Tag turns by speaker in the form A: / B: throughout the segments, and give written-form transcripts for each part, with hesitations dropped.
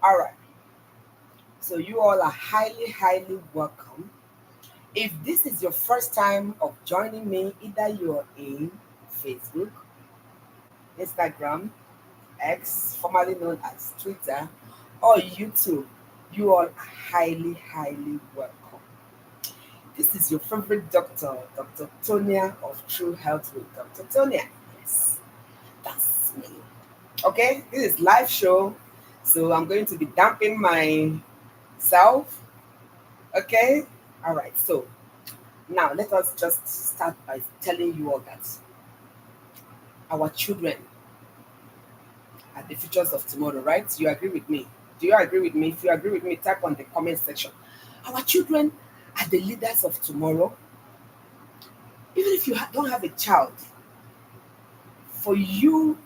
A: All right. So you all are highly, highly welcome. If this is your first time of joining me, either you're in Facebook, Instagram, X, formerly known as Twitter, or YouTube, you all are highly, highly welcome. This is your favorite doctor, Dr. Tonia of True Health with Dr. Tonia. Yes, that's me. Okay, this is live show, so I'm going to be damping myself. Okay, all right. So now let us just start by telling you all that our children are the futures of tomorrow, right? You agree with me? Do you agree with me? If you agree with me, type on the comment section. Our children are the leaders of tomorrow. Even if you don't have a child, for you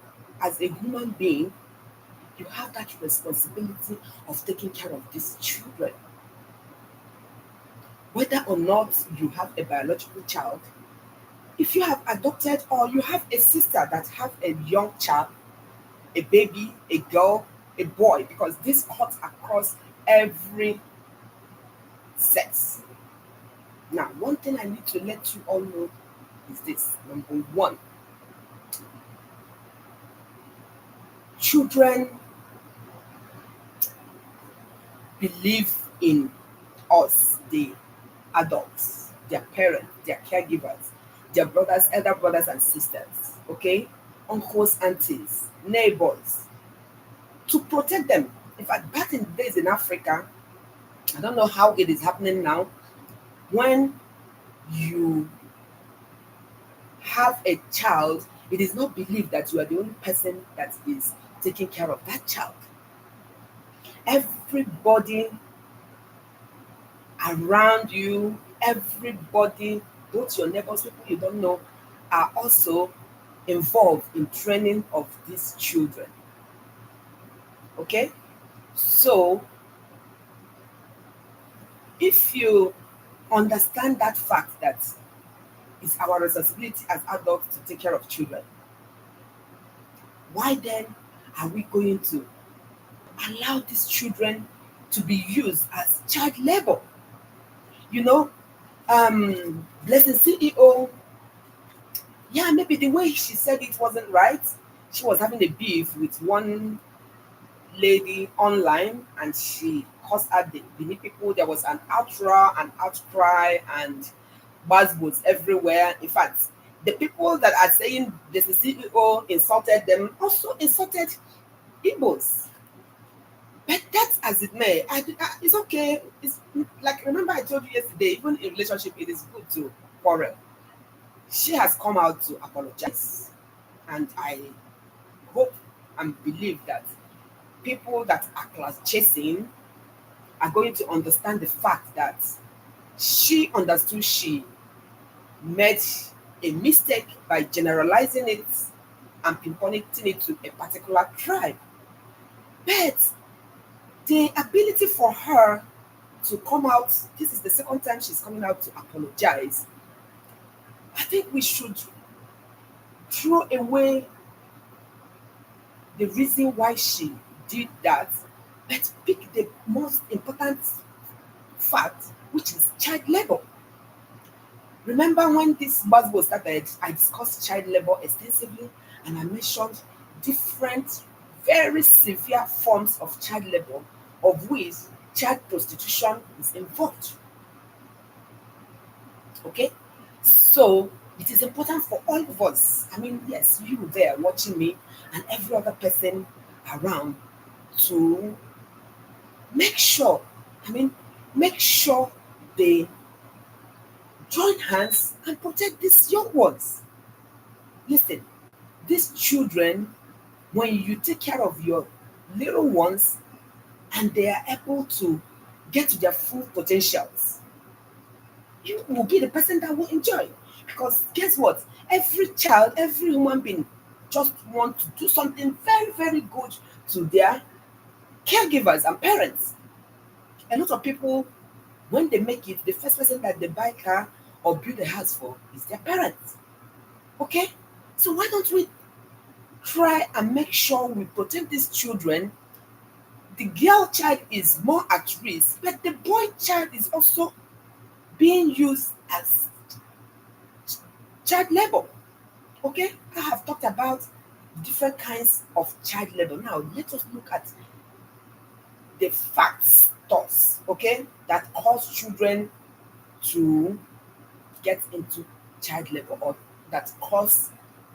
A: as a human being, you have that responsibility of taking care of these children. Whether or not you have a biological child, if you have adopted or you have a sister that have a young child, a baby, a girl, a boy, because this cuts across every sex. Now, one thing I need to let you all know is this. Number one, children believe in us, the adults, their parents, their caregivers, their brothers, elder brothers and sisters, okay? Uncles, aunties, neighbors, to protect them. In fact, back in the days in Africa, I don't know how it is happening now, when you have a child, it is not believed that you are the only person that is taking care of that child. Everybody around you, everybody, both your neighbors, people you don't know, are also involved in training of these children. Okay? So, if you understand that fact that it's our responsibility as adults to take care of children, why then are we going to allow these children to be used as child labor? You know, Blessing CEO, yeah, maybe the way she said it wasn't right. She was having a beef with one lady online and she caused out the many people. There was an outroar, an outcry, and buzzwords everywhere. In fact, the people that are saying the CEO insulted them also insulted Igbos. But that's as it may. It's okay. It's like, remember I told you yesterday, even in relationship, it is good to quarrel. She has come out to apologize. And I hope and believe that people that are class chasing are going to understand the fact that she understood she made a mistake by generalizing it and pinpointing it to a particular tribe. But the ability for her to come out, this is the second time she's coming out to apologize. I think we should throw away the reason why she did that, but pick the most important fact, which is child labor. Remember when this buzzword started, I discussed child labor extensively and I mentioned different, very severe forms of child labor, of which child prostitution is involved. Okay? So it is important for all of us. I mean, yes, you there watching me and every other person around to make sure, I mean, make sure they join hands and protect these young ones. Listen, these children, when you take care of your little ones and they are able to get to their full potentials, you will be the person that will enjoy. Because guess what? Every child, every human being just want to do something very, very good to their caregivers and parents. A lot of people, when they make it, the first person that they buy car or build a house for is their parents. Okay? So why don't we try and make sure we protect these children the girl child is more at risk, but the boy child is also being used as child labor. Okay, I have talked about different kinds of child labor. Now, let us look at the factors, okay, that cause children to get into child labor, or that cause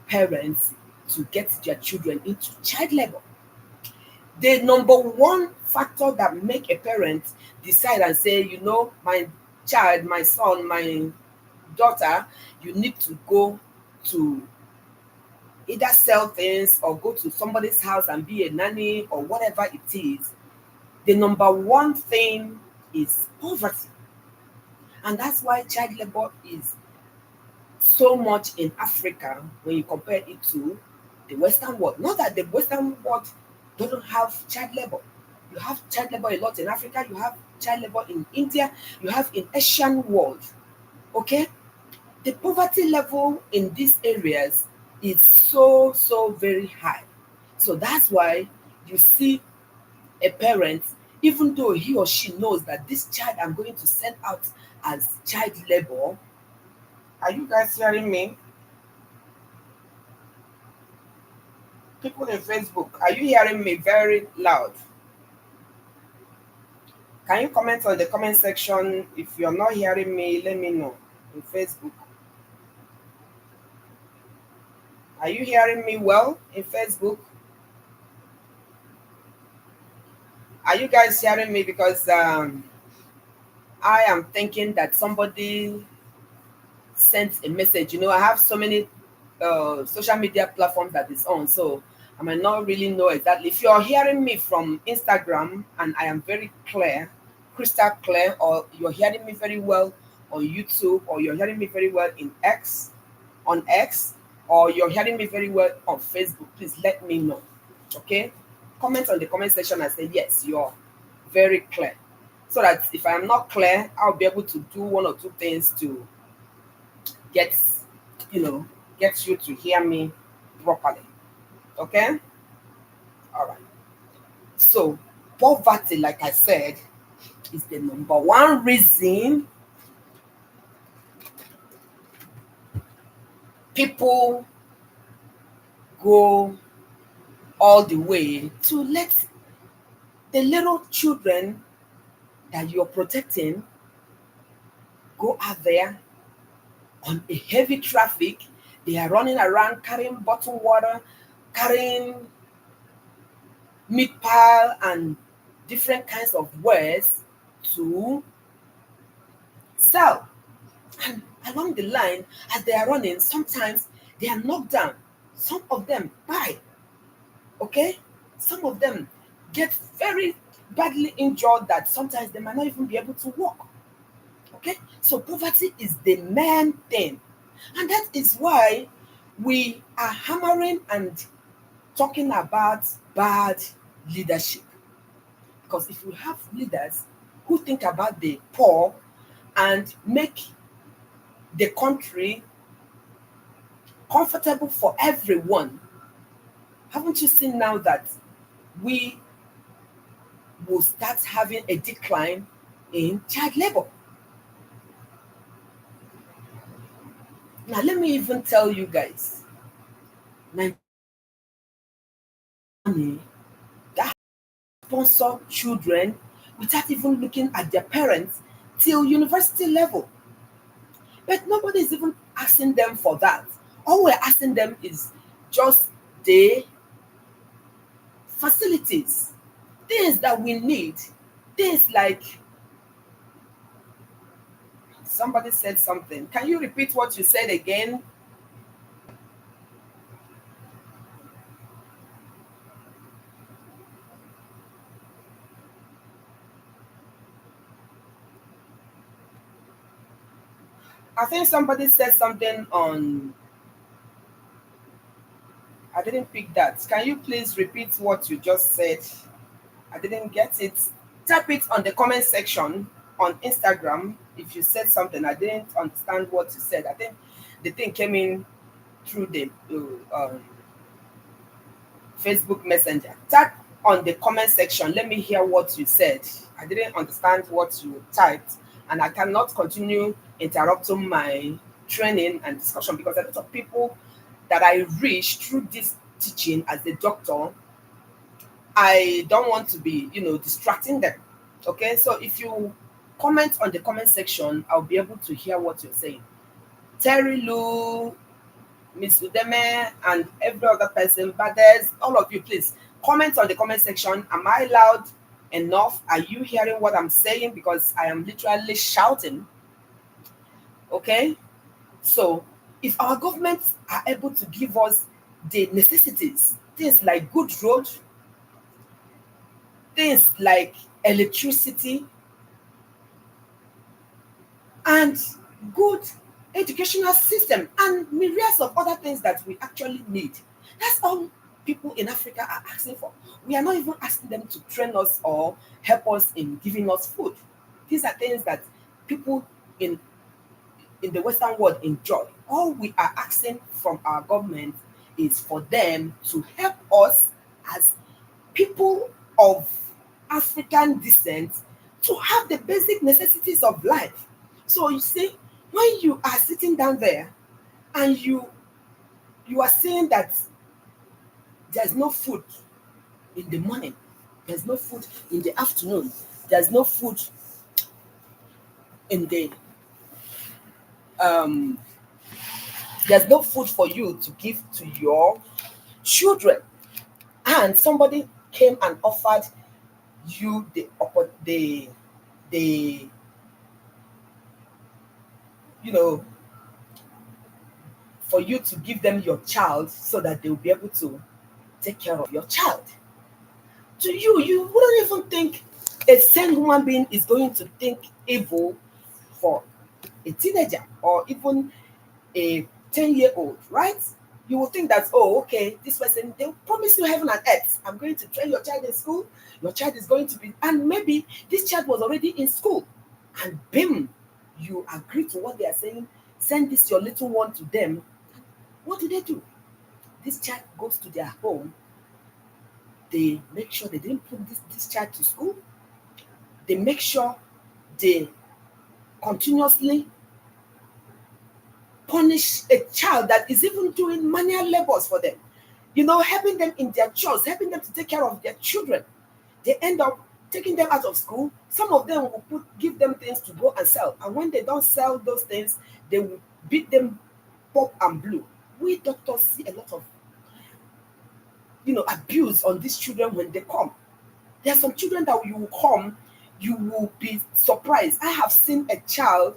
A: parents to get their children into child labor. The number one factor that make a parent decide and say, my child, my son, my daughter, you need to go to either sell things or go to somebody's house and be a nanny or whatever it is. The number one thing is poverty. And that's why child labor is so much in Africa when you compare it to the Western world. Not that the Western world doesn't have child labor. You have child labor a lot in Africa, you have child labor in India, you have in Asian world. Okay? The poverty level in these areas is so very high. So that's why you see a parent, even though he or she knows that this child I'm going to send out as child labor. Are you guys hearing me? People in Facebook, are you hearing me very loud? Can you comment on the comment section? If you're not hearing me, let me know in Facebook. Are you hearing me well in Facebook? Are you guys hearing me? Because I am thinking that somebody sent a message. I have so many social media platforms that is on, so I might not really know exactly. If you're hearing me from Instagram and I am very clear, crystal clear, or you're hearing me very well on YouTube, or you're hearing me very well on X, or you're hearing me very well on Facebook, please let me know. Okay? Comment on the comment section and say yes, you're very clear. So that if I am not clear, I'll be able to do one or two things to get you know get you to hear me properly. Okay, all right. So poverty, like I said, is the number one reason people go all the way to let the little children that you're protecting go out there on a heavy traffic. They are running around carrying bottled water, carrying meat pile and different kinds of wares to sell. And along the line, as they are running, sometimes they are knocked down. Some of them die. Okay? Some of them get very badly injured that sometimes they might not even be able to walk. Okay? So poverty is the main thing. And that is why we are hammering and talking about bad leadership. Because if you have leaders who think about the poor and make the country comfortable for everyone, haven't you seen now that we will start having a decline in child labor? Now, let me even tell you guys, Nigeria that sponsor children without even looking at their parents till university level. But nobody is even asking them for that. All we're asking them is just the facilities, things that we need, things like somebody said something. Can you repeat what you said again? I think somebody said something on. I didn't pick that. Can you please repeat what you just said? I didn't get it. Type it on the comment section on Instagram. If you said something, I didn't understand what you said. I think the thing came in through the Facebook Messenger. Type on the comment section. Let me hear what you said. I didn't understand what you typed, and I cannot continue interrupting my training and discussion because a lot of people that I reach through this teaching as a doctor, I don't want to be, distracting them. Okay, so if you comment on the comment section, I'll be able to hear what you're saying. Terry Lou, Miss Udeme, and every other person, but there's all of you, please comment on the comment section. Am I loud enough? Are you hearing what I'm saying? Because I am literally shouting. Okay, so if our governments are able to give us the necessities, things like good road, things like electricity, and good educational system, and myriads of other things that we actually need. That's all people in Africa are asking for. We are not even asking them to train us or help us in giving us food. These are things that people in the Western world enjoy. All we are asking from our government is for them to help us as people of African descent to have the basic necessities of life. So you see, when you are sitting down there and you are saying that there's no food in the morning, there's no food in the afternoon, there's no food in the um there's no food for you to give to your children, and somebody came and offered you the you know for you to give them your child so that they'll be able to take care of your child. To you, you wouldn't even think a sane human being is going to think evil for a teenager or even a 10-year-old, right? You will think that, oh, okay, this person, they'll promise you heaven and earth. I'm going to train your child in school. Your child is going to be, and maybe this child was already in school. And bim, you agree to what they are saying. Send this your little one to them. What do? This child goes to their home. They make sure they didn't put this child to school. They make sure they continuously punish a child that is even doing manual labors for them, helping them in their chores, helping them to take care of their children. They end up taking them out of school. Some of them will give them things to go and sell. And when they don't sell those things, they will beat them pop and blue. We doctors see a lot of, abuse on these children when they come. There are some children that you will come, you will be surprised. I have seen a child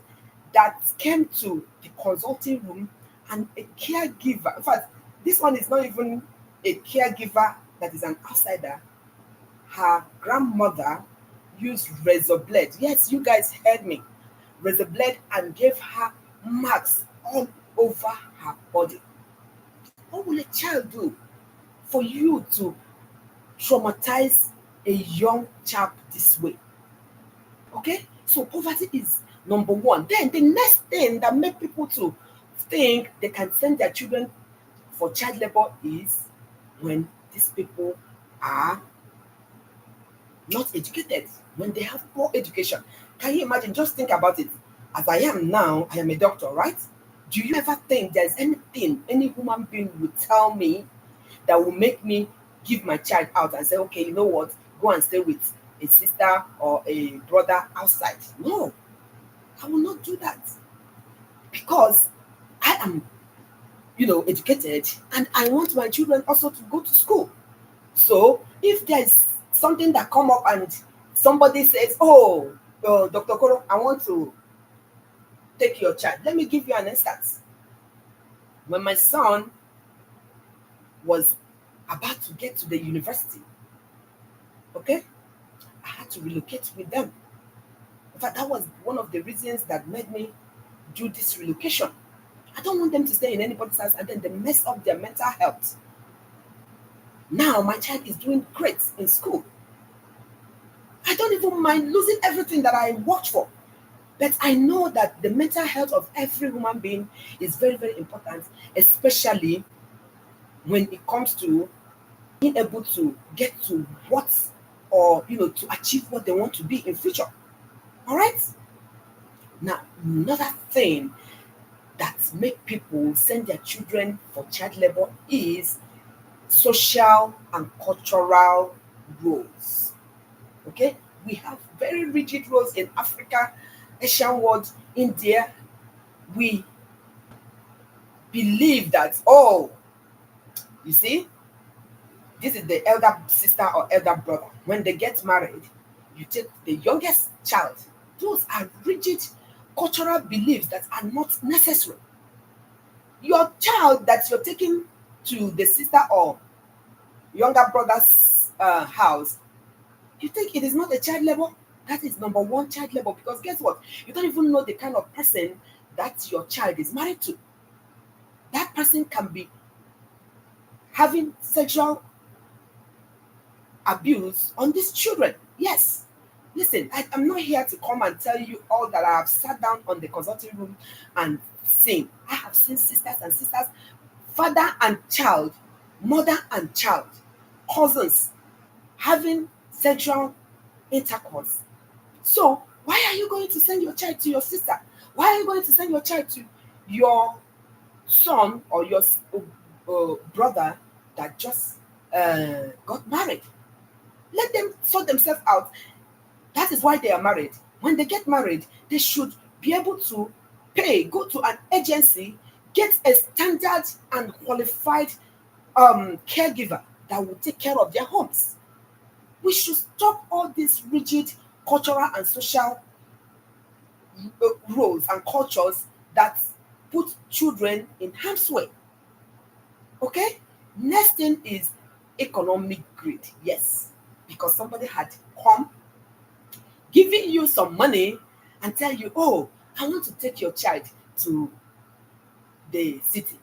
A: that came to the consulting room and a caregiver. In fact, this one is not even a caregiver that is an outsider. Her grandmother used razor blade. Yes, you guys heard me. Razor blade, and gave her marks all over her body. What will a child do for you to traumatize a young chap this way? Okay, so poverty is number one. Then the next thing that make people to think they can send their children for child labor is when these people are not educated, when they have poor education. Can you imagine? Just think about it. As I am now, I am a doctor, right? Do you ever think there's anything any human being would tell me that will make me give my child out and say, okay, you know what, go and stay with a sister or a brother outside? No, I will not do that, because I am, educated, and I want my children also to go to school. So if there's something that come up and somebody says, oh, Dr. Koro, I want to take your child. Let me give you an instance. When my son was about to get to the university, okay, I had to relocate with them. In fact, that was one of the reasons that made me do this relocation. I don't want them to stay in anybody's house and then they mess up their mental health. Now my child is doing great in school. I don't even mind losing everything that I worked for. But I know that the mental health of every human being is very, very important, especially when it comes to being able to get to what, or to achieve what they want to be in future. All right. Now, another thing that make people send their children for child labor is social and cultural roles. Okay, we have very rigid roles in Africa, Asian world, India. We believe that, oh, you see, this is the elder sister or elder brother. When they get married, you take the youngest child. Those are rigid cultural beliefs that are not necessary. Your child that you're taking to the sister or younger brother's house, you think it is not a child labor? That is number one, child labor, because guess what? You don't even know the kind of person that your child is married to. That person can be having sexual abuse on these children. Yes. Listen, I'm not here to come and tell you all that I have sat down on the consulting room and seen. I have seen sisters, father and child, mother and child, cousins having sexual intercourse. So, why are you going to send your child to your sister? Why are you going to send your child to your son or your brother that just got married? Let them sort themselves out. That is why they are married. When they get married, they should be able to pay, go to an agency, get a standard and qualified caregiver that will take care of their homes. We should stop all these rigid cultural and social roles and cultures that put children in harm's way. Okay? Next thing is economic greed. Yes, because somebody had come giving you some money and tell you, oh, I want to take your child to the city.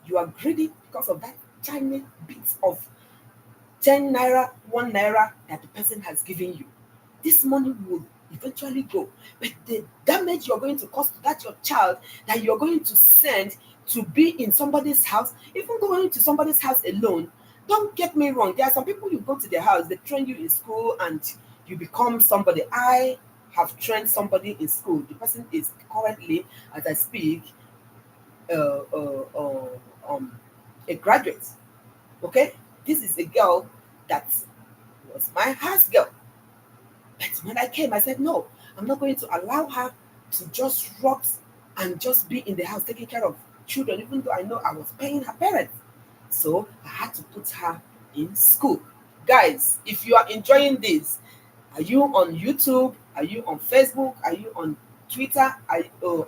A: You are greedy because of that tiny bit of 10 naira, 1 naira that the person has given you. This money will eventually go. But the damage you're going to cause to that your child that you're going to send to be in somebody's house, even going to somebody's house alone, don't get me wrong. There are some people you go to their house, they train you in school and you become somebody. I have trained somebody in school. The person is currently, as I speak, uh, uh, uh, um, a graduate. Okay? This is a girl that was my house girl. But when I came, I said, no, I'm not going to allow her to just rot and just be in the house taking care of children, even though I know I was paying her parents. So I had to put her in school. Guys, if you are enjoying this, are you on YouTube? Are you on Facebook? Are you on Twitter?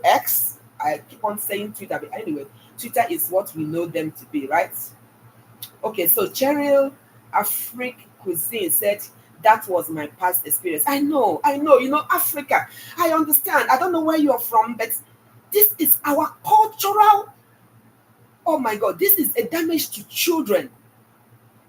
A: X? I keep on saying Twitter, but anyway, Twitter is what we know them to be, right? Okay, so Cheryl Afrik Cuisine said that was my past experience. I know, Africa. I understand. I don't know where you're from, but this is our cultural. Oh my God, this is a damage to children.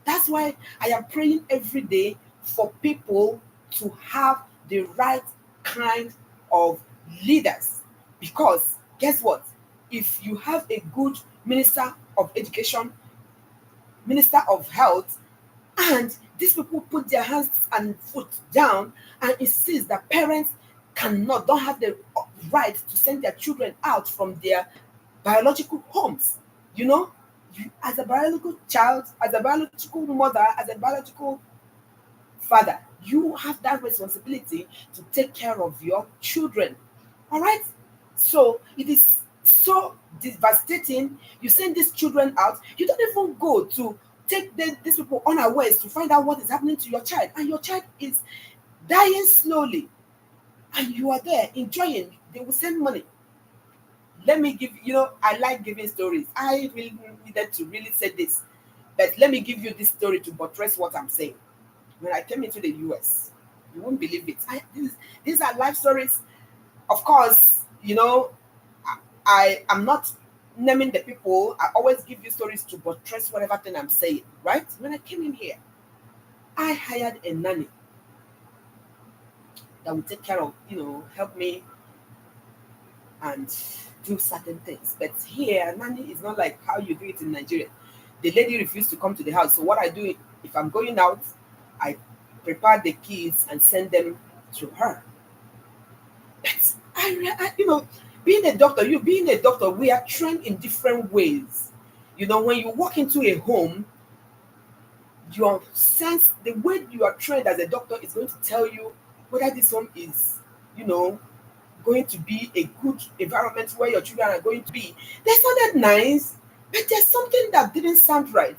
A: That's why I am praying every day for people to have the right kind of leaders. Because guess what? If you have a good minister of education, minister of health, and these people put their hands and foot down and insist that parents don't have the right to send their children out from their biological homes. You know, as a biological child, as a biological mother, as a biological father, you have that responsibility to take care of your children. All right? So it is so devastating. You send these children out, you don't even go to take these people unawares to find out what is happening to your child, and your child is dying slowly, and you are there enjoying. They will send money. Let me give I like giving stories. I really needed to really say this, but let me give you this story to buttress what I'm saying. When I came into the US, you won't believe it. These are life stories. Of course, I am not naming the people. I always give you stories to buttress whatever thing I'm saying, right? When I came in here, I hired a nanny that would take care of, help me and do certain things. But here, nanny is not like how you do it in Nigeria. The lady refused to come to the house. So what I do, if I'm going out, I prepare the kids and send them to her. But being a doctor, we are trained in different ways. When you walk into a home, your sense, the way you are trained as a doctor is going to tell you whether this home is, you know, going to be a good environment where your children are going to be. They sounded nice, but there's something that didn't sound right.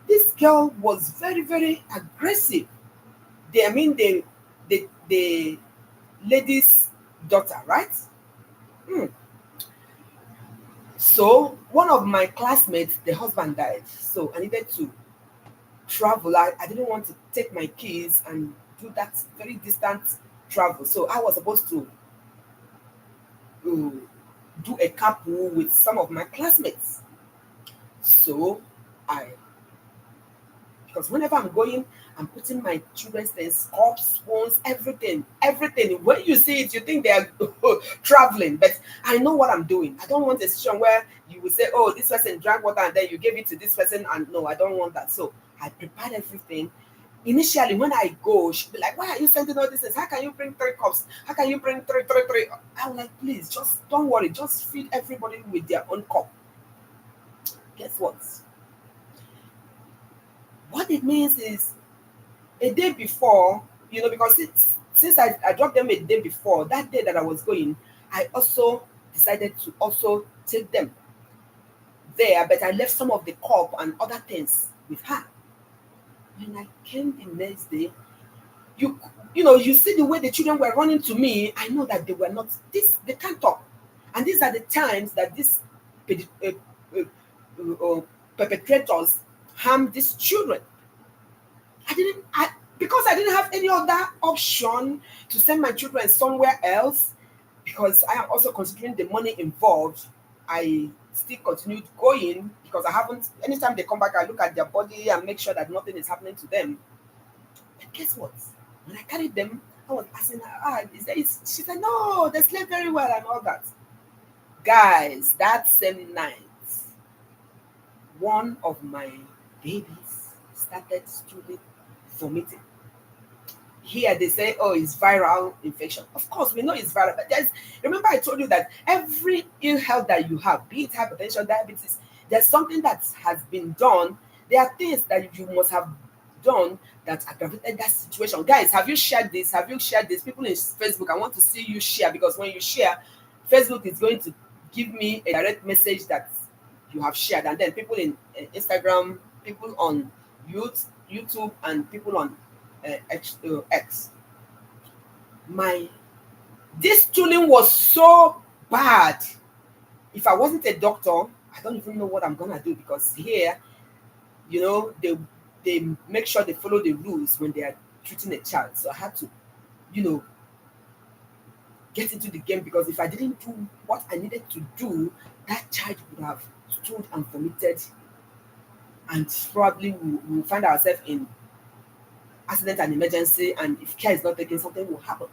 A: This girl was very, very aggressive. The lady's daughter, right? Hmm. So one of my classmates, the husband died. So I needed to travel. I didn't want to take my kids and do that very distant travel. So I was supposed to uh, do a couple with some of my classmates. So I because whenever I'm going, I'm putting my children's things, cups, spoons, everything, everything. When you see it, you think they are traveling, but I know what I'm doing. I don't want a situation where you will say, "Oh, this person drank water and then you gave it to this person," and no, I don't want that. So I prepared everything. Initially, when I go, she'll be like, "Why are you sending all these things? How can you bring 3 cups? How can you bring three?" I'm like, "Please, just don't worry. Just feed everybody with their own cup." Guess what? What it means is a day before, because since I dropped them a day before, that day that I was going, I also decided to also take them there, but I left some of the cup and other things with her. When I came the next day, you see the way the children were running to me. I know that they can't talk, and these are the times that these uh, perpetrators harm these children. Because I didn't have any other option to send my children somewhere else, because I am also considering the money involved. I still continued going because I haven't. Anytime they come back, I look at their body and make sure that nothing is happening to them. But guess what? When I carried them, I was asking her, she said, no, they slept very well and all that. Guys, that same night, one of my babies started stooling, vomiting. Here they say, oh, it's viral infection. Of course, we know it's viral, but remember I told you that every ill health that you have, be it hypertension, diabetes, there's something that has been done. There are things that you must have done that aggravated that situation. Guys, have you shared this? Have you shared this? People in Facebook, I want to see you share, because when you share, Facebook is going to give me a direct message that you have shared, and then people in Instagram, people on YouTube, and people on X. This tooling was so bad. If I wasn't a doctor, I don't even know what I'm gonna do, because here, they make sure they follow the rules when they are treating a child. So I had to, you know, get into the game, because if I didn't do what I needed to do, that child would have stood and vomited, and probably we will find ourselves in accident and emergency, and if care is not taken, something will happen.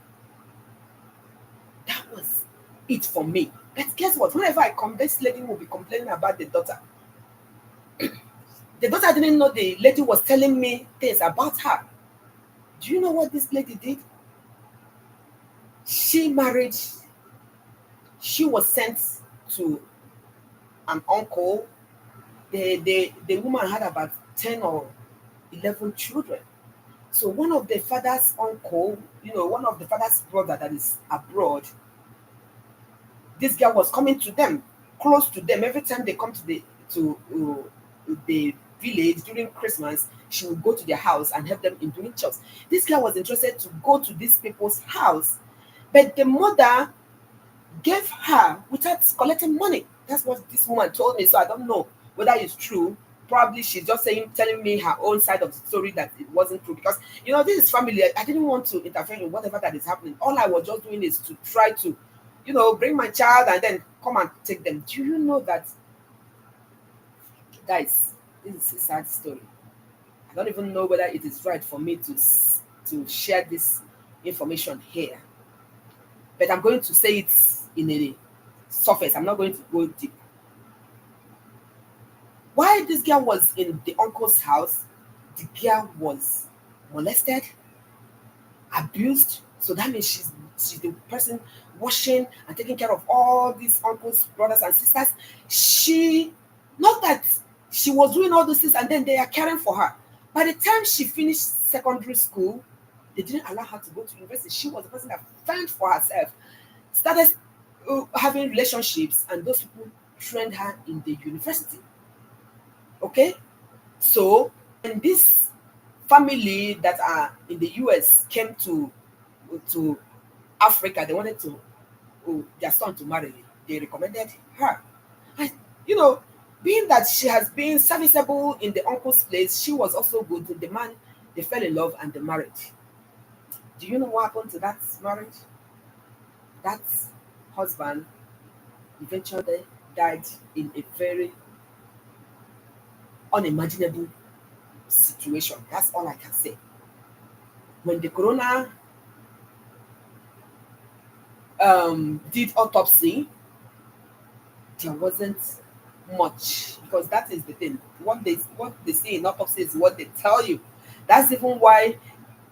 A: That was it for me. But guess what? Whenever I come, this lady will be complaining about the daughter. The daughter didn't know the lady was telling me things about her. Do you know what this lady did? She married, she was sent to an uncle. The woman had about 10 or 11 children. So one of the father's uncle, one of the father's brother that is abroad, this girl was coming to them, close to them. Every time they come to the village during Christmas, she would go to their house and help them in doing chores. This girl was interested to go to these people's house, but the mother gave her without collecting money. That's what this woman told me. So I don't know whether it's true. Probably she's just telling me her own side of the story, that it wasn't true, because this is family. I didn't want to interfere in whatever that is happening. All I was just doing is to try to bring my child and then come and take them. Do you know that, guys, this is a sad story. I don't even know whether it is right for me to share this information here, but I'm going to say it in a surface. I'm not going to go deep. While this girl was in the uncle's house, the girl was molested, abused. So that means she's the person washing and taking care of all these uncles, brothers, and sisters. She, not that she was doing all those things and then they are caring for her. By the time she finished secondary school, they didn't allow her to go to university. She was the person that fend for herself, started having relationships, and those people trained her in the university. Okay, so when this family that are in the US came to Africa, they wanted to their son to marry. They recommended her, and you know, being that she has been serviceable in the uncle's place, she was also good. The man, they fell in love and they married. Do you know what happened to that marriage? That husband eventually died in a very unimaginable situation. That's all I can say. When the corona did autopsy, there wasn't much because that is the thing. What they say in autopsy is what they tell you. That's even why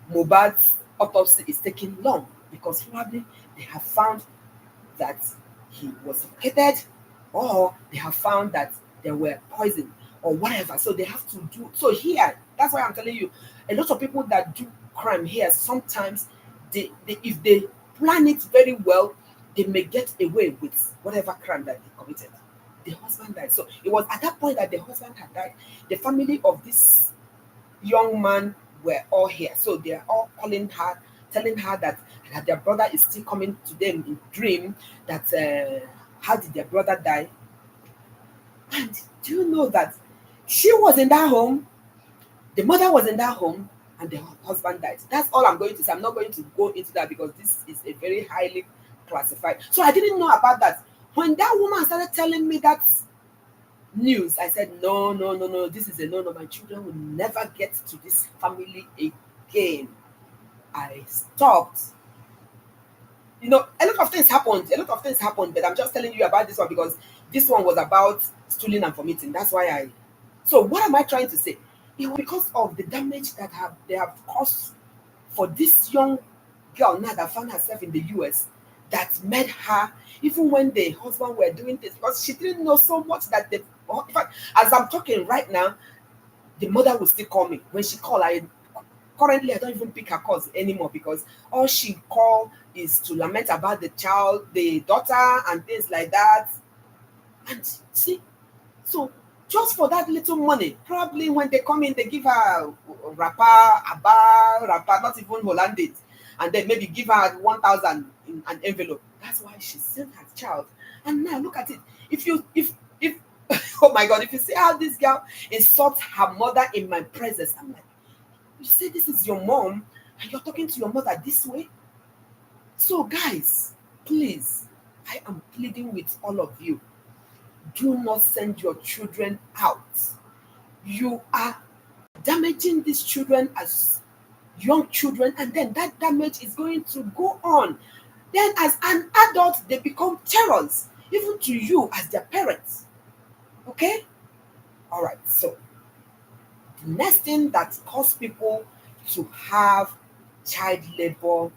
A: Mohbad's autopsy is taking long because probably they have found that he was suffocated, or they have found that there were poison or whatever. So they have to do so here. That's why I'm telling you, a lot of people that do crime here sometimes they if they plan it very well, they may get away with whatever crime that they committed. The husband died. So it was at that point that the husband had died. The family of this young man were all here. So they are all calling her, telling her that their brother is still coming to them in dream, that how did their brother die? And do you know that she was in that home, the mother was in that home, and the husband died. That's all I'm going to say. I'm not going to go into that because this is a very highly classified. So I didn't know about that. When that woman started telling me that news, I said, no, no, no, no, this is a no, no. My children will never get to this family again. I stopped. You know, a lot of things happened. A lot of things happened, but I'm just telling you about this one because this one was about stealing and vomiting. That's why I. So what am I trying to say? It was because of the damage that they have caused for this young girl now that found herself in the US, that made her, even when the husband were doing this, because she didn't know so much that the in fact, as I'm talking right now, the mother will still call me. When she call, I don't even pick her calls anymore because all she call is to lament about the child, the daughter, and things like that. And see, so just for that little money, probably when they come in, they give her a wrapper, a bar, wrapper, not even Hollandaise, and then maybe give her 1,000 in an envelope. That's why she sent her child. And now look at it. If oh my God, if you see how this girl insults her mother in my presence, I'm like, you say this is your mom, and you're talking to your mother this way. So guys, please, I am pleading with all of you. Do not send your children out. You are damaging these children as young children, and then that damage is going to go on. Then, as an adult, they become terrors, even to you as their parents. Okay? All right. So, the next thing that causes people to have child labor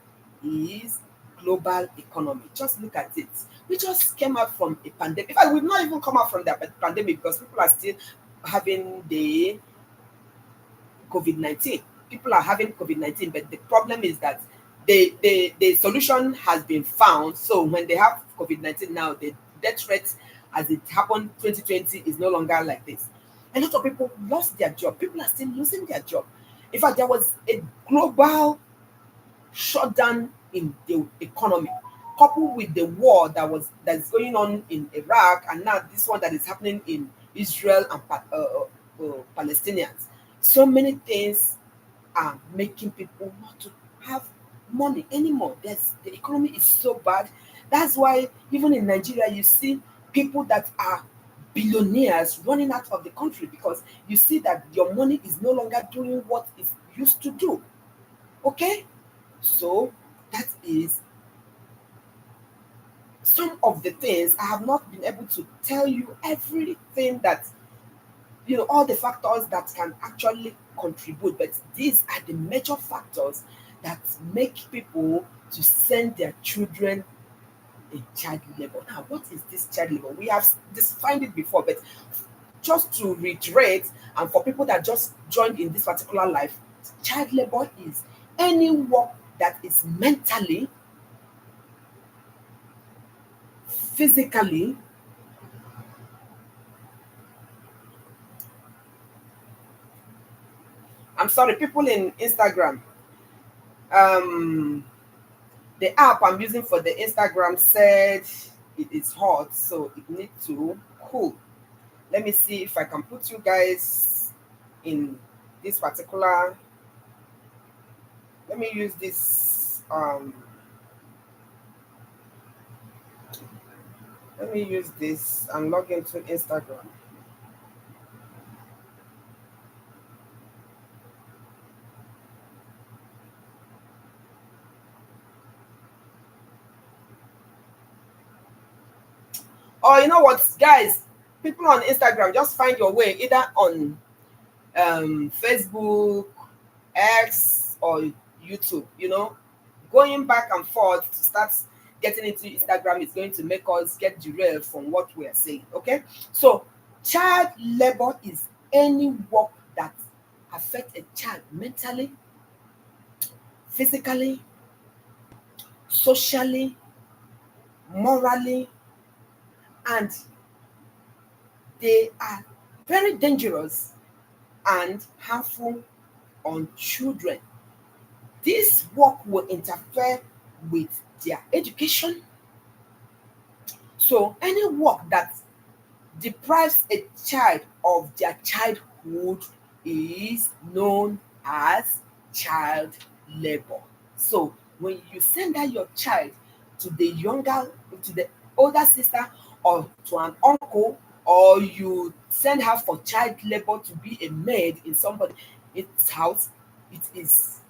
A: is global economy. Just look at it. We just came out from a pandemic. In fact, we've not even come out from the pandemic because people are still having the COVID-19. People are having COVID-19, but the problem is that the solution has been found. So when they have COVID-19 now, the death rate as it happened 2020 is no longer like this. A lot of people lost their job. People are still losing their job. In fact, there was a global shutdown in the economy, coupled with the war that's going on in Iraq, and now this one that is happening in Israel and Palestinians. So many things are making people not to have money anymore. The economy is so bad. That's why even in Nigeria, you see people that are billionaires running out of the country because you see that your money is no longer doing what it used to do. Okay? So that is some of the things. I have not been able to tell you everything that all the factors that can actually contribute, but these are the major factors that make people to send their children in child labor. Now, what is this child labor? We have defined it before, but just to reiterate, and for people that just joined in this particular life, child labor is any work that is mentally, physically, I'm sorry, people in Instagram, um the app I'm using for the Instagram said it is hot, so it needs to cool. Let me see if I can put you guys in this particular. Let me use this. Let me use this and log into Instagram. Or you know what, guys? People on Instagram, just find your way either on Facebook, X, or YouTube. Going back and forth to start getting into Instagram is going to make us get derailed from what we are saying. Okay, so child labor is any work that affects a child mentally, physically, socially, morally, and they are very dangerous and harmful on children. This work will interfere with their education. So, any work that deprives a child of their childhood is known as child labor. So, when you send out your child to to the older sister, or to an uncle, or you send her for child labor to be a maid in somebody's house, it is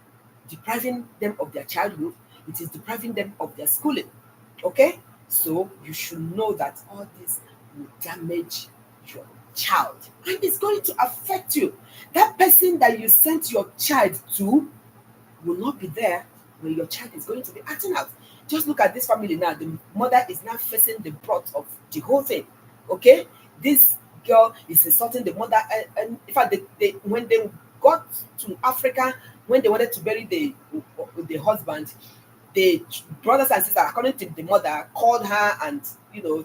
A: depriving them of their childhood, it is depriving them of their schooling. Okay? So you should know that all this will damage your child and it's going to affect you. That person that you sent your child to will not be there when your child is going to be acting out. Just look at this family now. The mother is now facing the brunt of the whole thing. Okay? This girl is insulting the mother. And in fact, when they got to Africa, when they wanted to bury the husband, the brothers and sisters, according to the mother, called her and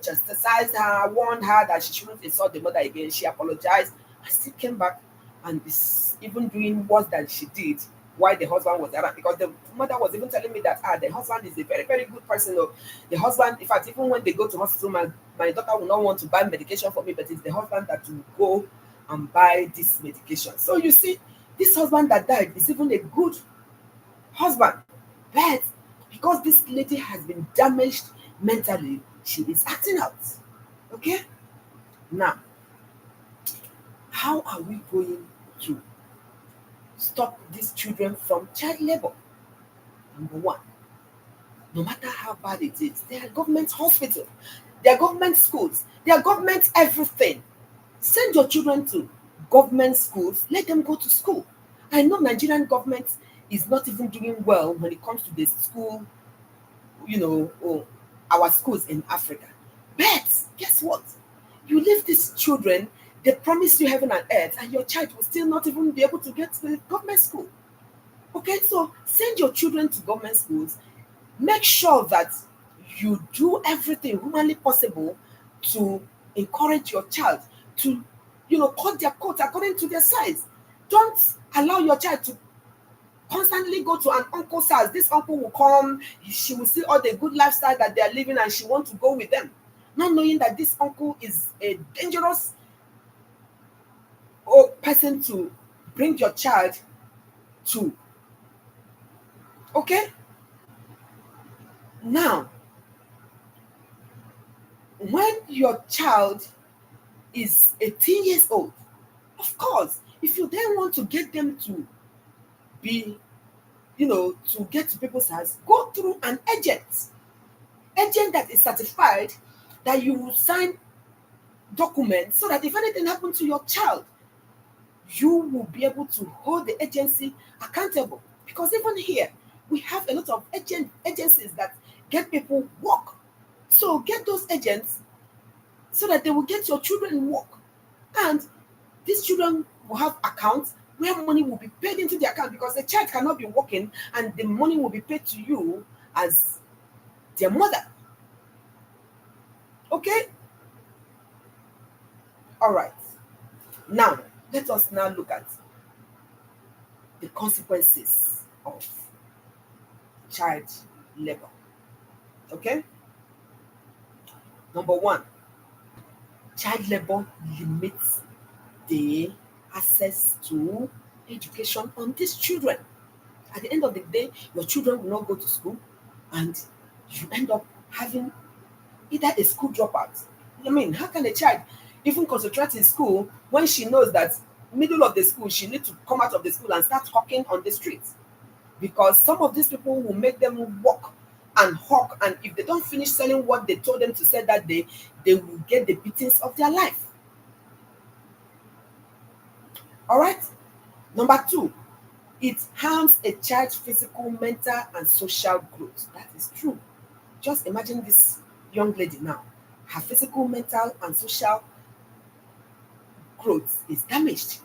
A: chastised her, warned her that she shouldn't insult the mother again. She apologized and still came back and is even doing worse than she did while the husband was around. Because the mother was even telling me that the husband is a very, very good person. Oh. The husband, in fact, even when they go to hospital, my daughter will not want to buy medication for me, but it's the husband that will go and buy this medication. So you see, this husband that died is even a good husband. But because this lady has been damaged mentally, she is acting out. Okay? Now, how are we going to stop these children from child labor? Number one, no matter how bad it is, there are government hospitals, there are government schools, there are government everything. Send your children to government schools, let them go to school. I know Nigerian government is not even doing well when it comes to the school, our schools in Africa. But guess what? You leave these children, they promise you heaven and earth, and your child will still not even be able to get to the government school. Okay, so send your children to government schools. Make sure that you do everything humanly possible to encourage your child to, cut their coat according to their size. Don't allow your child to constantly go to an uncle's house. This uncle will come, she will see all the good lifestyle that they are living and she wants to go with them. Not knowing that this uncle is a dangerous person to bring your child to. Okay? Now, when your child is 18 years old, of course, if you then want to get them to be, to get to people's house, go through an agent that is certified, that you will sign documents so that if anything happens to your child, you will be able to hold the agency accountable. Because even here, we have a lot of agencies that get people work. So get those agents so that they will get your children work. And these children will have accounts where money will be paid into the account, because the child cannot be working and the money will be paid to you as their mother. Okay? All right. Now, let us now look at the consequences of child labor. Okay? Number one, child labor limits the access to education on these children. At the end of the day, your children will not go to school and you end up having either a school dropout. I mean, how can a child even concentrate in school when she knows that middle of the school she needs to come out of the school and start hawking on the streets? Because some of these people will make them walk and hawk, and if they don't finish selling what they told them to sell that day, they will get the beatings of their life. All right. Number two, it harms a child's physical, mental, and social growth. That is true. Just imagine this young lady now. Her physical, mental, and social growth is damaged,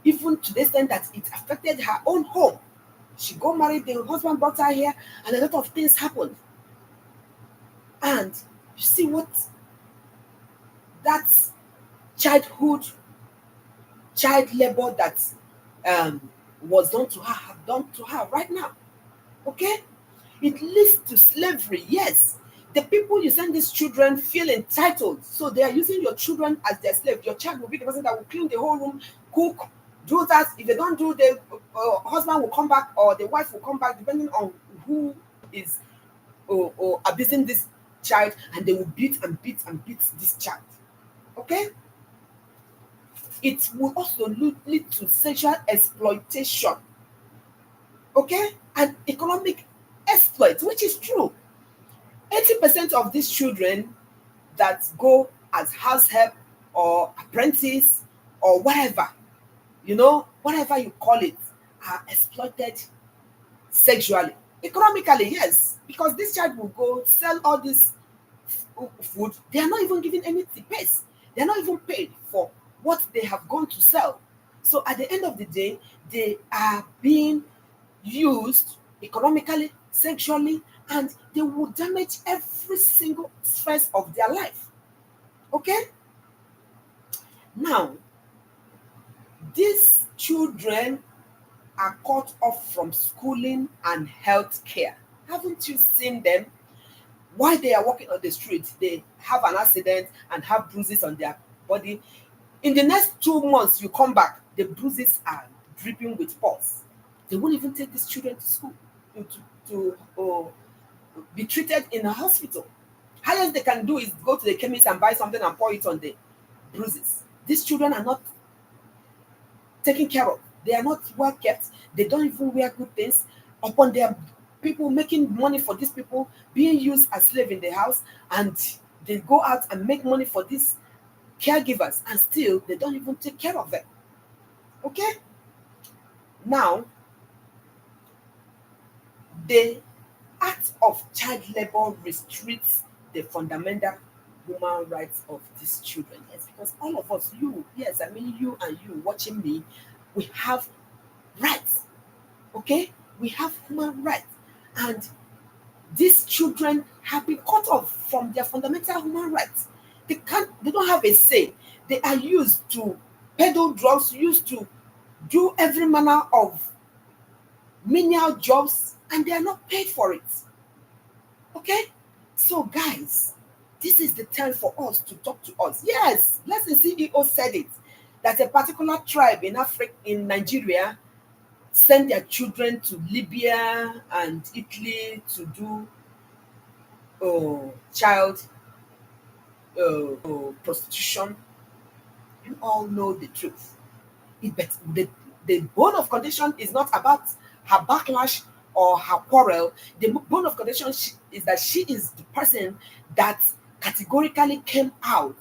A: even to the extent that it affected her own home. She got married, the husband brought her here, and a lot of things happened. And you see what that childhood, child labor that was done to her have done to her right now. Okay? It leads to slavery, yes. The people you send these children feel entitled, so they are using your children as their slave. Your child will be the person that will clean the whole room, cook, do that. If they don't do, the husband will come back or the wife will come back, depending on who is abusing this child, and they will beat and beat and beat this child. Okay? It will also lead to sexual exploitation. Okay? And economic exploit, which is true. 80% of these children that go as house help or apprentice or whatever, whatever you call it, are exploited sexually. Economically, yes, because this child will go sell all this food. They are not even given any tips. They are not even paid for what they have gone to sell. So at the end of the day, they are being used economically, sexually, and they will damage every single sphere of their life. Okay? Now, these children are cut off from schooling and health care. Haven't you seen them? While they are walking on the street, they have an accident and have bruises on their body. In the next 2 months, you come back, the bruises are dripping with pus. They won't even take these children to school to be treated in a hospital. Highest they can do is go to the chemist and buy something and pour it on the bruises. These children are not taken care of. They are not well kept. They don't even wear good things. Upon their people making money for these people, being used as slave in the house, and they go out and make money for these caregivers, and still they don't even take care of them. Okay? Now, the act of child labor restricts the fundamental human rights of these children. Yes, because all of us, yes, I mean you and you watching me, we have rights. Okay? We have human rights. And these children have been cut off from their fundamental human rights. They don't have a say. They are used to peddle drugs, used to do every manner of menial jobs, and they are not paid for it. Okay? So, guys, this is the time for us to talk to us. Yes, Blessing CEO said it, that a particular tribe in Africa, in Nigeria, sent their children to Libya and Italy to do child prostitution. You all know the truth. The bone of contention is not about her backlash or her quarrel. The bone of contention is that she is the person that categorically came out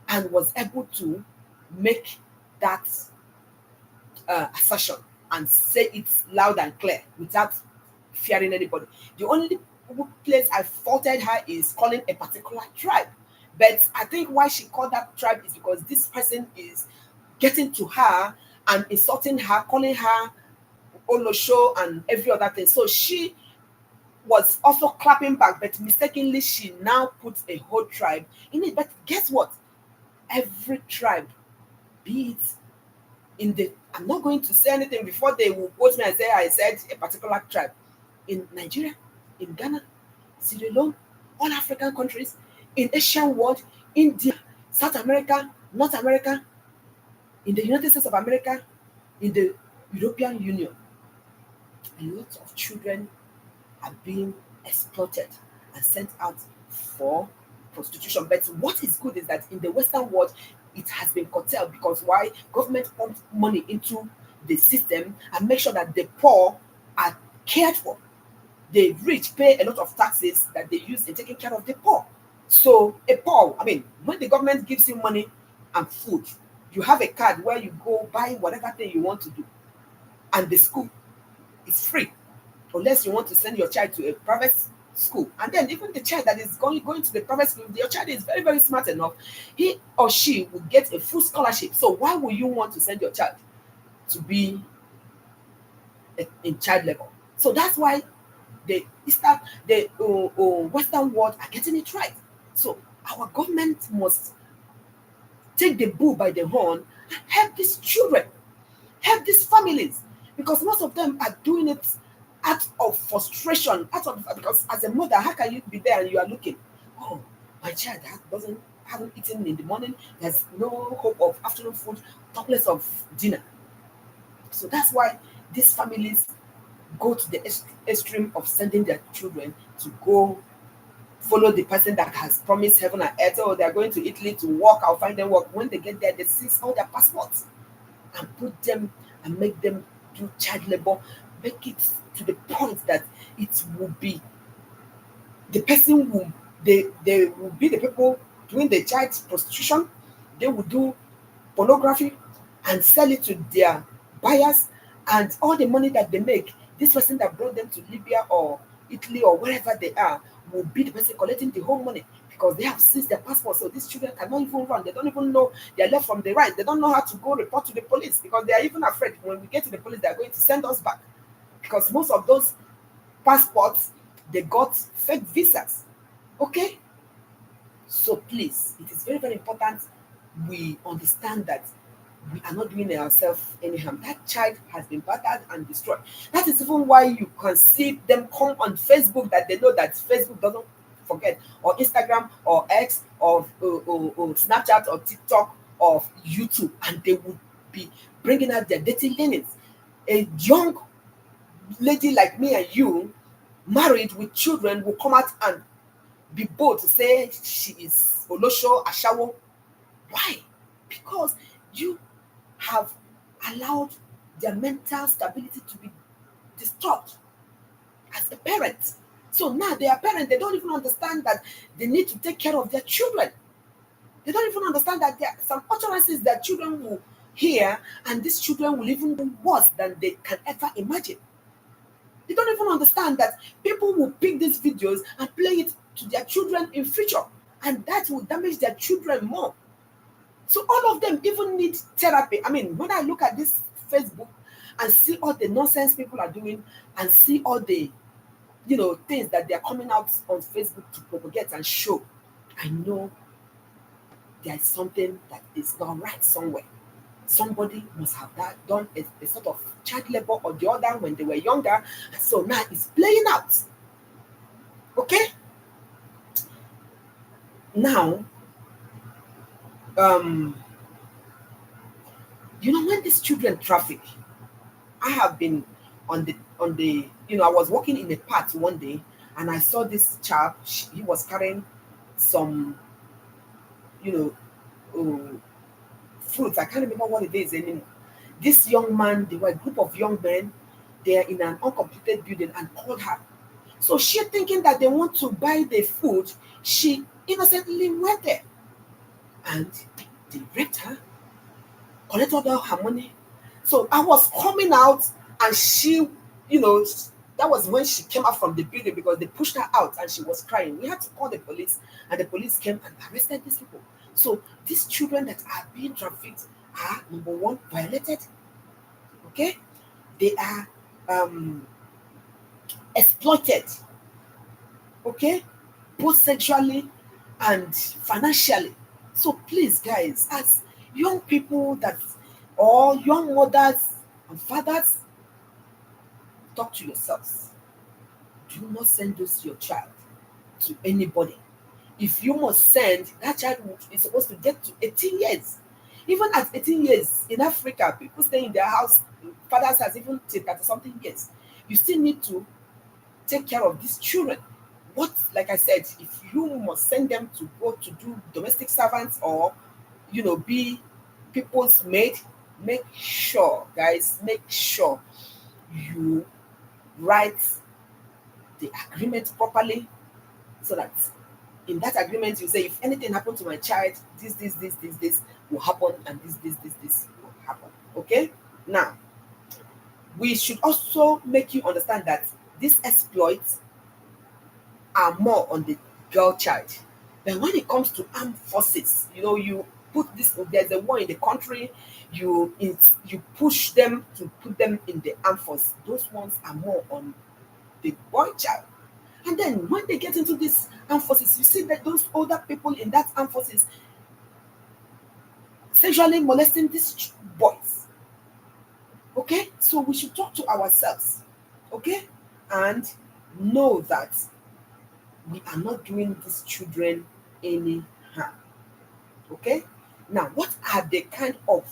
A: and was able to make that assertion and say it loud and clear without fearing anybody. The only place I faulted her is calling a particular tribe. But I think why she called that tribe is because this person is getting to her and insulting her, calling her Olosho and every other thing. So she was also clapping back, but mistakenly she now puts a whole tribe in it. But guess what? Every tribe, be it in the, I'm not going to say anything before they will quote me and say I said a particular tribe. In Nigeria, in Ghana, Sierra Leone, all African countries, in Asian world, India, South America, North America, in the United States of America, in the European Union, a lot of children are being exploited and sent out for prostitution. But what is good is that in the Western world, it has been curtailed because why? Government pumps money into the system and make sure that the poor are cared for. The rich pay a lot of taxes that they use in taking care of the poor. So a poor, I mean, when the government gives you money and food, you have a card where you go buy whatever thing you want to do, and the school is free unless you want to send your child to a private school. And then even the child that is going to the private school, your child is very, very smart enough, he or she will get a full scholarship. So why would you want to send your child to be in child labor? So that's why the Western world are getting it right. So our government must take the bull by the horn and help these children, help these families, because most of them are doing it out of frustration, because as a mother, how can you be there and you are looking, oh, my child haven't eaten in the morning, there's no hope of afternoon food, talk less of dinner. So that's why these families go to the extreme of sending their children to go follow the person that has promised heaven and earth. Oh, they're going to Italy to work, I'll find them work. When they get there, they seize all their passports and put them and make them do child labor, make it to the point that it will be the person will, they will be the people doing the child prostitution. They will do pornography and sell it to their buyers, and all the money that they make, this person that brought them to Libya or Italy or wherever they are will be the person collecting the whole money because they have seized their passport. So these children cannot even run. They don't even know their left from the right. They don't know how to go report to the police because they are even afraid when we get to the police, they are going to send us back because most of those passports, they got fake visas. Okay? So please, it is very, very important we understand that we are not doing ourselves any harm. That child has been battered and destroyed. That is even why you can see them come on Facebook, that they know that Facebook doesn't forget, or Instagram or X or Snapchat or TikTok or YouTube, and they would be bringing out their dating linens. A young lady like me and you, married with children, will come out and be bold to say she is Olosho Ashawo. Why? Because you have allowed their mental stability to be disturbed as a parent. So now they are parents, they don't even understand that they need to take care of their children. They don't even understand that there are some utterances that children will hear, and these children will even do worse than they can ever imagine. They don't even understand that people will pick these videos and play it to their children in future, and that will damage their children more. So all of them even need therapy. I mean, when I look at this Facebook and see all the nonsense people are doing and see all the, things that they are coming out on Facebook to propagate and show, I know there is something that is not right somewhere. Somebody must have done a sort of child labor or the other when they were younger. And so now it's playing out. Okay? Now, when these children traffic, I have been I was walking in a path one day and I saw this chap. He was carrying some, you know, fruits. I can't remember what it is anymore. This young man, they were a group of young men. They are in an uncompleted building and called her. So she, thinking that they want to buy the food, she innocently went there and they raped her, collected all her money. So I was coming out, and she, you know, that was when she came out from the building because they pushed her out and she was crying. We had to call the police, and the police came and arrested these people. So these children that are being trafficked are, number one, violated. Okay, they are um, exploited. Okay, both sexually and financially. So please, guys, as young people that, or young mothers and fathers, talk to yourselves. Do not send this your child to anybody. If you must send, that child is supposed to get to 18 years. Even at 18 years in Africa, people stay in their house, fathers has even till 30 something years. You still need to take care of these children. What, like I said, if you must send them to go to do domestic servants, or be people's maid, make sure, guys, make sure you write the agreement properly, so that in that agreement you say, if anything happened to my child, this will happen, and this will happen. Okay, now we should also make you understand that these exploits are more on the girl child. Then when it comes to armed forces, you put this, there's a war in the country, you push them to put them in the armed force. Those ones are more on the boy child. And then when they get into these armed forces, you see that those older people in that armed forces sexually molesting these boys. Okay, so we should talk to ourselves. Okay, and know that we are not doing these children any harm. Okay, now what are the kind of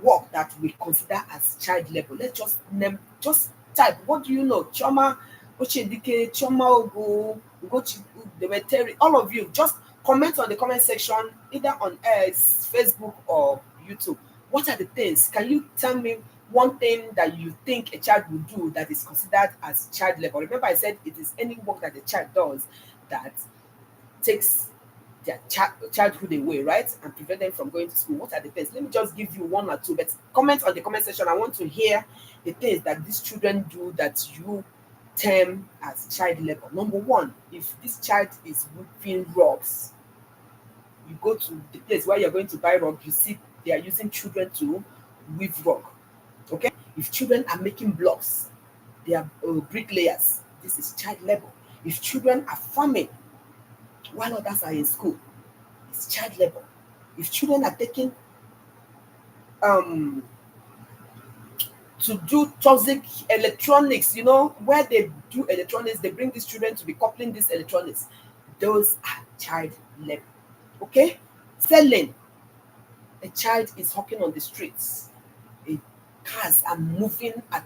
A: work that we consider as child labor? Let's just name, just type, what do you know? Choma Ochedike, Choma Ogo, Ugochi, Demeteri, all of you, just comment on the comment section, either on X, Facebook, or YouTube. What are the things? Can you tell me one thing that you think a child will do that is considered as child labor? Remember, I said it is any work that the child does that takes their childhood away, right? And prevent them from going to school. What are the things? Let me just give you one or two, but comment on the comment section. I want to hear the things that these children do that you term as child labor. Number one, if this child is whipping rugs, you go to the place where you're going to buy rug, you see they are using children to weave rug. Okay? If children are making blocks, they are bricklayers. This is child labor. If children are farming while others are in school, it's child labor. If children are taking um to do toxic electronics, where they do electronics, they bring these children to be coupling these electronics. Those are child labor. Okay? Selling. A child is hawking on the streets. Cars are moving at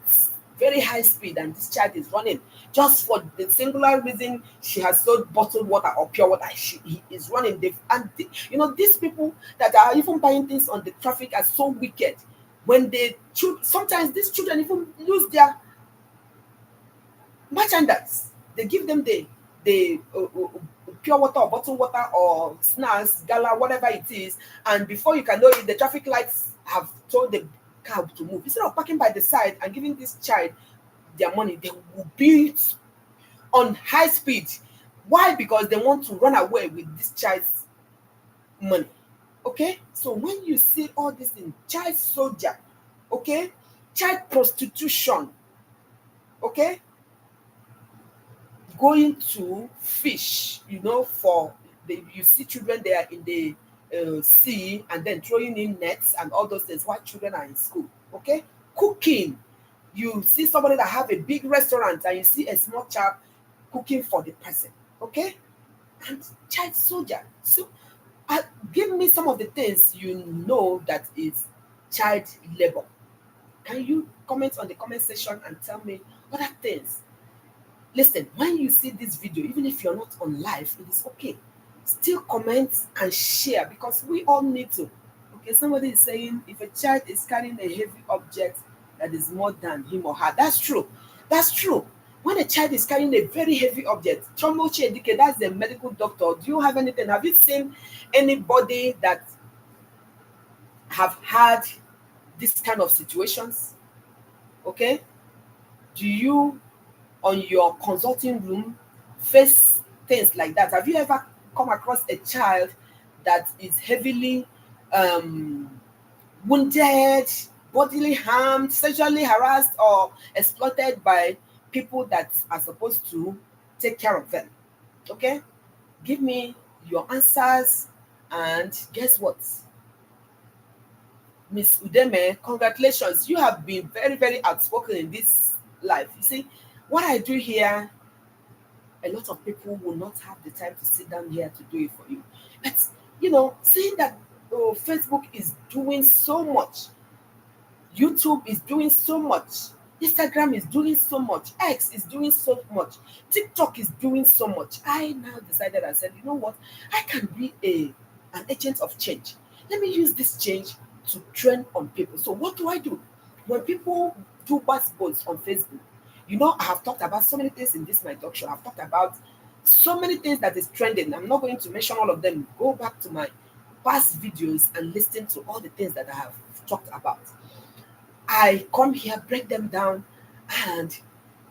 A: very high speed, and this child is running just for the singular reason she has sold bottled water or pure water. He is running. These people that are even buying things on the traffic are so wicked. When they sometimes these children even lose their merchandise. They give them the pure water or bottled water or snacks, gala, whatever it is, and before you can know it, the traffic lights have told the car to move. Instead of parking by the side and giving this child their money, they will be on high speed. Why? Because they want to run away with this child's money. Okay, so when you see all this in child soldier, okay, child prostitution, okay, going to fish, for you see children there in the sea, and then throwing in nets and all those things while children are in school. Okay, cooking, you see somebody that have a big restaurant and you see a small child cooking for the person. Okay, and child soldier. So give me some of the things that is child labor. Can you comment on the comment section and tell me other things? Listen, when you see this video, even if you're not on live, it is okay. Still comment and share, because we all need to. Okay, somebody is saying if a child is carrying a heavy object that is more than him or her. That's true. That's true. When a child is carrying a very heavy object, Chomoche Edike, that's the medical doctor. Do you have anything? Have you seen anybody that have had this kind of situations? Okay? Do you, on your consulting room, face things like that? Have you ever come across a child that is heavily um, wounded, bodily harmed, sexually harassed, or exploited by people that are supposed to take care of them? Okay? Give me your answers, and guess what? Miss Udeme, congratulations. You have been very, very outspoken in this life. You see, what I do here, a lot of people will not have the time to sit down here to do it for you. But, seeing that, oh, Facebook is doing so much, YouTube is doing so much, Instagram is doing so much, X is doing so much, TikTok is doing so much. I now decided and said, you know what? I can be an agent of change. Let me use this change to train on people. So what do I do? When people do buzzwords on Facebook, I have talked about so many things in this my talk show. I've talked about so many things that is trending. I'm not going to mention all of them. Go back to my past videos and listen to all the things that I have talked about. I come here, break them down, and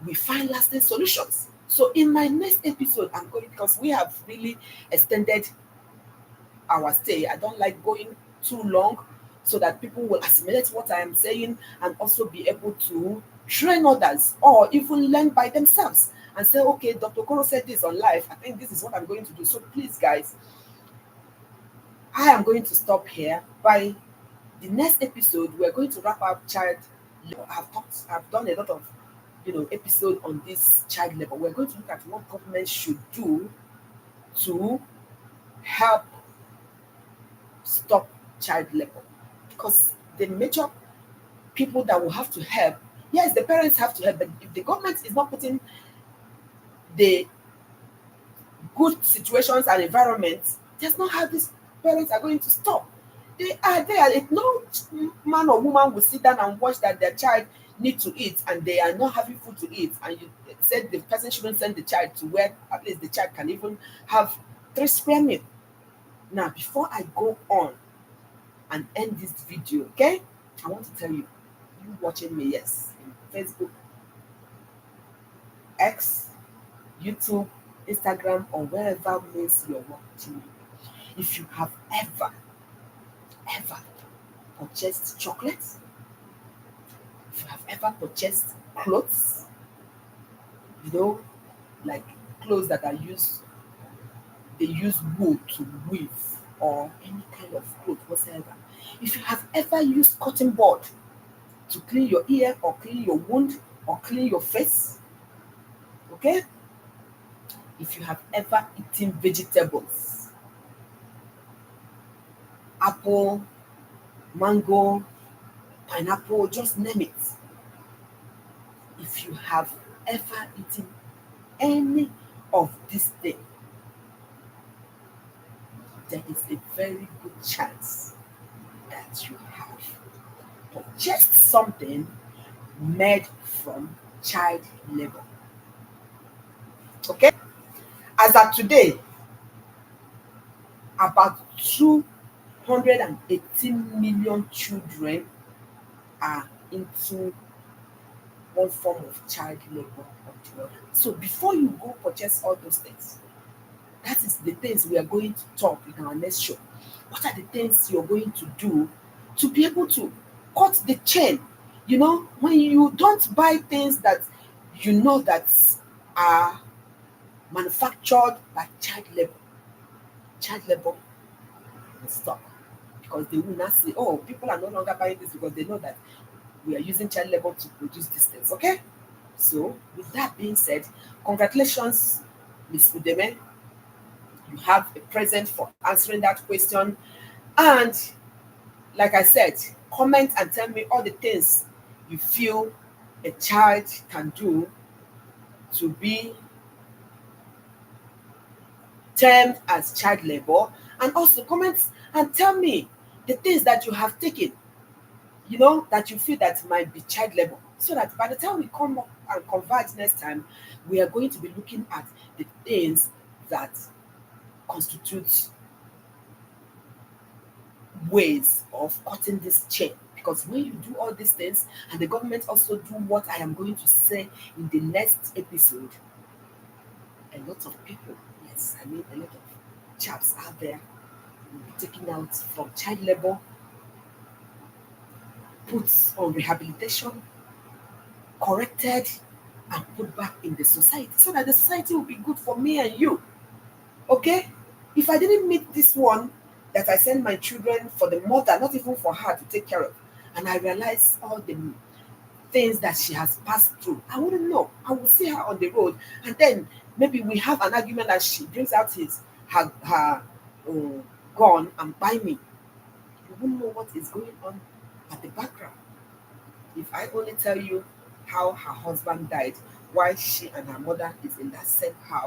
A: we find lasting solutions. So in my next episode, I'm going, because we have really extended our stay. I don't like going too long, so that people will assimilate what I am saying and also be able to train others or even learn by themselves and say, okay, Dr. Koro said this on live. I think this is what I'm going to do. So please, guys, I am going to stop here. By the next episode, we're going to wrap up child labor. I've done a lot of episode on this child labor. We're going to look at what government should do to help stop child labor. Because the major people that will have to help, yes, the parents have to help, but if the government is not putting the good situations and environments, there's not how these parents are going to stop. They are there. If no man or woman will sit down and watch that their child need to eat and they are not having food to eat, and you said the person shouldn't send the child to where at least the child can even have 3 square meals. Now, before I go on and end this video, okay, I want to tell you, you watching me, yes, in Facebook, X, YouTube, Instagram, or wherever means you're watching me, if you have ever purchased chocolates, if you have ever purchased clothes, you know, like clothes that are used, they use wool to weave, or any kind of cloth whatsoever. If you have ever used cotton bud to clean your ear or clean your wound or clean your face, okay? If you have ever eaten vegetables, apple, mango, pineapple, just name it. If you have ever eaten any of these things, there is a very good chance that you have purchased something made from child labor. Okay? As of today, about 218 million children are into one form of child labor or the other. So before you go purchase all those things, that is the things we are going to talk in our next show. What are the things you're going to do to be able to cut the chain? When you don't buy things that that are manufactured by child labor will stop, because they will not say, oh, people are no longer buying this because they know that we are using child labor to produce these things. Okay? So, with that being said, congratulations, Miss Udeme. You have a present for answering that question. And like I said, comment and tell me all the things you feel a child can do to be termed as child labor. And also comment and tell me the things that you have taken, that you feel that might be child labor. So that by the time we come up and converge next time, we are going to be looking at the things that constitute ways of cutting this chain. Because when you do all these things and the government also do what I am going to say in the next episode, a lot of people, yes, I mean a lot of chaps out there will be taken out from child labor, put on rehabilitation, corrected, and put back in the society so that the society will be good for me and you. Okay? If I didn't meet this one that I send my children for the mother, not even for her to take care of, and I realize all the things that she has passed through, I wouldn't know. I would see her on the road, and then maybe we have an argument that she brings out her gun and buy me. You wouldn't know what is going on at the background. If I only tell you how her husband died, why she and her mother is in that same house.